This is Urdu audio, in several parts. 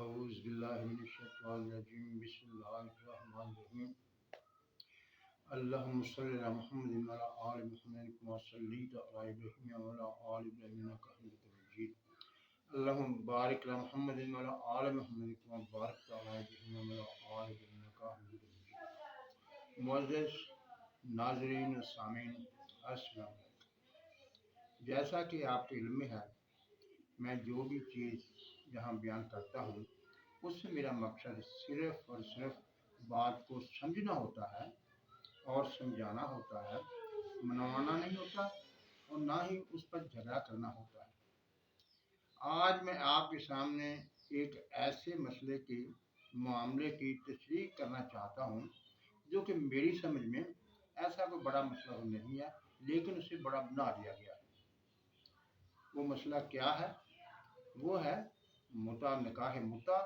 أعوذ بالله من الشيطان الرجيم بسم الله الرحمن الرحيم اللهم صل على محمد وعلى آل محمد كما صليت على إبراهيم وعلى آل إبراهيم إنك حميد مجيد اللهم بارك على محمد وعلى آل محمد كما باركت على إبراهيم وعلى آل إبراهيم إنك حميد مجيد معزز ناظرین و سامعین السلام علیکم۔ جیسا کہ آپ کے علم میں ہے، میں جو بھی چیز یہاں بیان کرتا ہوں اس سے میرا مقصد صرف اور صرف بات کو سمجھنا ہوتا ہے اور سمجھانا ہوتا ہے، منوانا نہیں ہوتا اور نہ ہی اس پر جھگڑا کرنا ہوتا ہے۔ آج میں آپ کے سامنے ایک ایسے مسئلے کے معاملے کی تشریح کرنا چاہتا ہوں جو کہ میری سمجھ میں ایسا کوئی بڑا مسئلہ نہیں ہے، لیکن اسے بڑا بنا دیا گیا ہے۔ وہ مسئلہ کیا ہے؟ وہ ہے نکاح متع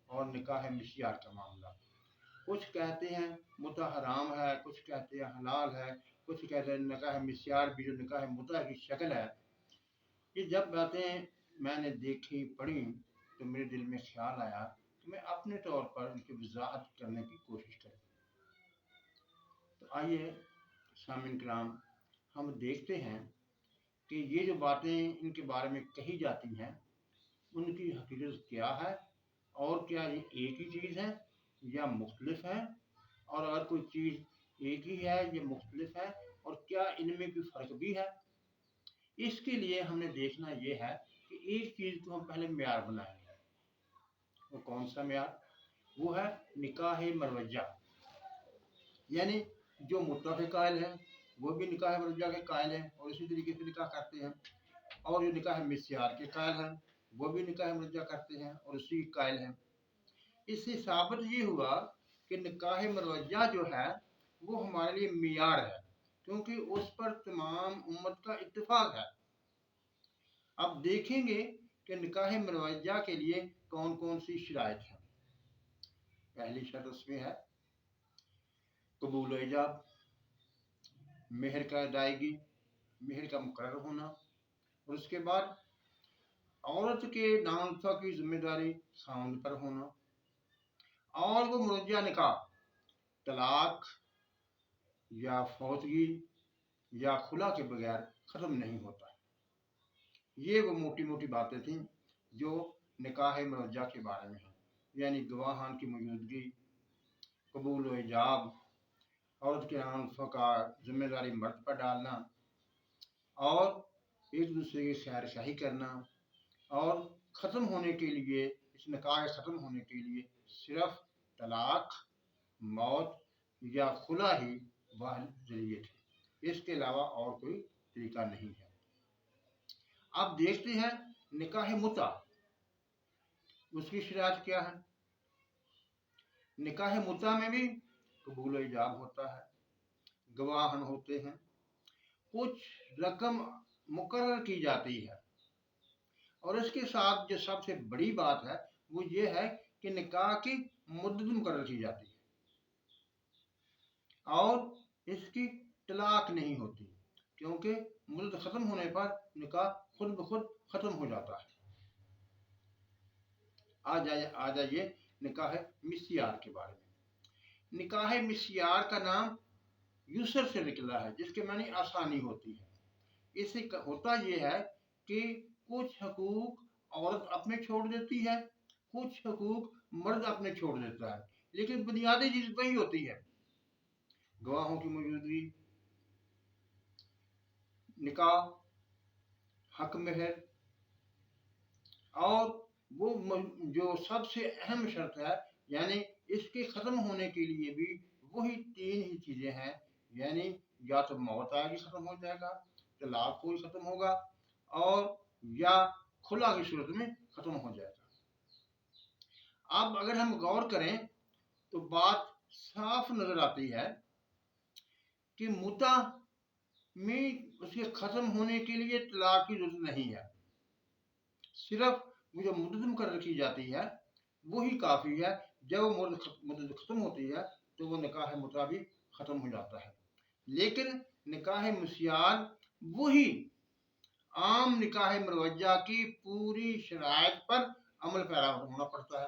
اور نکاح مسیار کا معاملہ۔ کچھ کہتے ہیں متع حرام ہے، کچھ کہتے ہیں حلال ہے، کچھ کہتے ہیں نکاح مسیار بھی جو نکاح متع کی شکل ہے۔ یہ جب باتیں میں نے دیکھی پڑھی تو میرے دل میں خیال آیا کہ میں اپنے طور پر ان کی وضاحت کرنے کی کوشش کروں۔ تو آئیے سامعین کرام، ہم دیکھتے ہیں کہ یہ جو باتیں ان کے بارے میں کہی جاتی ہیں ان کی حقیقت کیا ہے، اور کیا یہ ایک ہی چیز ہے یا مختلف ہے، اور اگر کوئی چیز ایک ہی ہے یا مختلف ہے اور کیا ان میں کوئی فرق بھی ہے۔ اس کے لیے ہم نے دیکھنا یہ ہے کہ ایک چیز کو ہم پہلے معیار بنائیں گے۔ وہ کون سا معیار؟ وہ ہے نکاح مروجہ، یعنی جو متع کے قائل ہیں وہ بھی نکاح مروجہ کے قائل ہیں اور اسی طریقے سے نکاح کرتے ہیں، اور جو نکاح مسیار کے قائل ہیں وہ بھی نکاح مروجہ کرتے ہیں اور اسی کے قائل ہیں۔ اس سے ثابت یہ ہوا کہ نکاح مروجہ جو ہے وہ ہمارے لیے معیار ہے، کیونکہ اس پر تمام امت کا اتفاق ہے۔ اب دیکھیں گے کہ نکاح مروجہ کے لیے کون کون سی شرائط ہیں۔ پہلی شرط اس میں ہے قبول و ایجاب، مہر کا ادائیگی، مہر کا مقرر ہونا، اور اس کے بعد عورت کے دامنفا کی ذمہ داری خاوند پر ہونا، اور وہ مروجہ نکاح طلاق یا فوتگی یا خلا کے بغیر ختم نہیں ہوتا۔ یہ وہ موٹی موٹی باتیں تھیں جو نکاح مروجہ کے بارے میں ہیں، یعنی گواہان کی موجودگی، قبول و ایجاب، عورت کے دامنفا کا ذمہ داری مرد پر ڈالنا، اور ایک دوسرے کی خیر خواہی کرنا، اور ختم ہونے کے لیے، اس نکاح ختم ہونے کے لیے صرف طلاق، موت یا خلا ہی واحد ذریعہ تھے، اس کے علاوہ اور کوئی طریقہ نہیں ہے۔ اب دیکھتے ہیں نکاح متع، اس کی شرائط کیا ہے۔ نکاح متع میں بھی قبول و ایجاب ہوتا ہے، گواہن ہوتے ہیں، کچھ رقم مقرر کی جاتی ہے، اور اس کے ساتھ جو سب سے بڑی بات ہے وہ یہ ہے کہ نکاح کی مدت مقرر کی جاتی ہے، اور اس کی طلاق نہیں ہوتی، کیونکہ مدت ختم ہونے پر نکاح خود بخود ختم ہو جاتا ہے۔ آ جائیے نکاح مسیار کے بارے میں۔ نکاح مسیار کا نام یسر سے نکلا ہے، جس کے معنی آسانی ہوتی ہے۔ اس سے ہوتا یہ ہے کہ کچھ حقوق عورت اپنے چھوڑ دیتی ہے، کچھ حقوق مرد اپنے چھوڑ دیتا ہے، لیکن بنیادی چیز وہی ہوتی ہے: گواہوں کی موجودگی، نکاح، حق مہر، اور وہ جو سب سے اہم شرط ہے، یعنی اس کے ختم ہونے کے لیے بھی وہی تین ہی چیزیں ہیں، یعنی یا تو موت آئے گی ختم ہو جائے گا، طلاق کوئی ختم ہوگا، اور یا خلا کی صورت میں ختم ہو جائے گا۔ اب اگر ہم غور کریں تو بات صاف نظر آتی ہے کہ متع میں اس کے ختم ہونے کے لیے طلاق کی ضرورت نہیں ہے، صرف وہ جو مدت مقرر کی جاتی ہے وہی کافی ہے۔ جب وہ مدت ختم ہوتی ہے تو وہ نکاح متع بھی ختم ہو جاتا ہے۔ لیکن نکاح مسیار وہی عام نکاح مروجہ کی پوری شرائط پر عمل پیرا ہونا پڑتا ہے،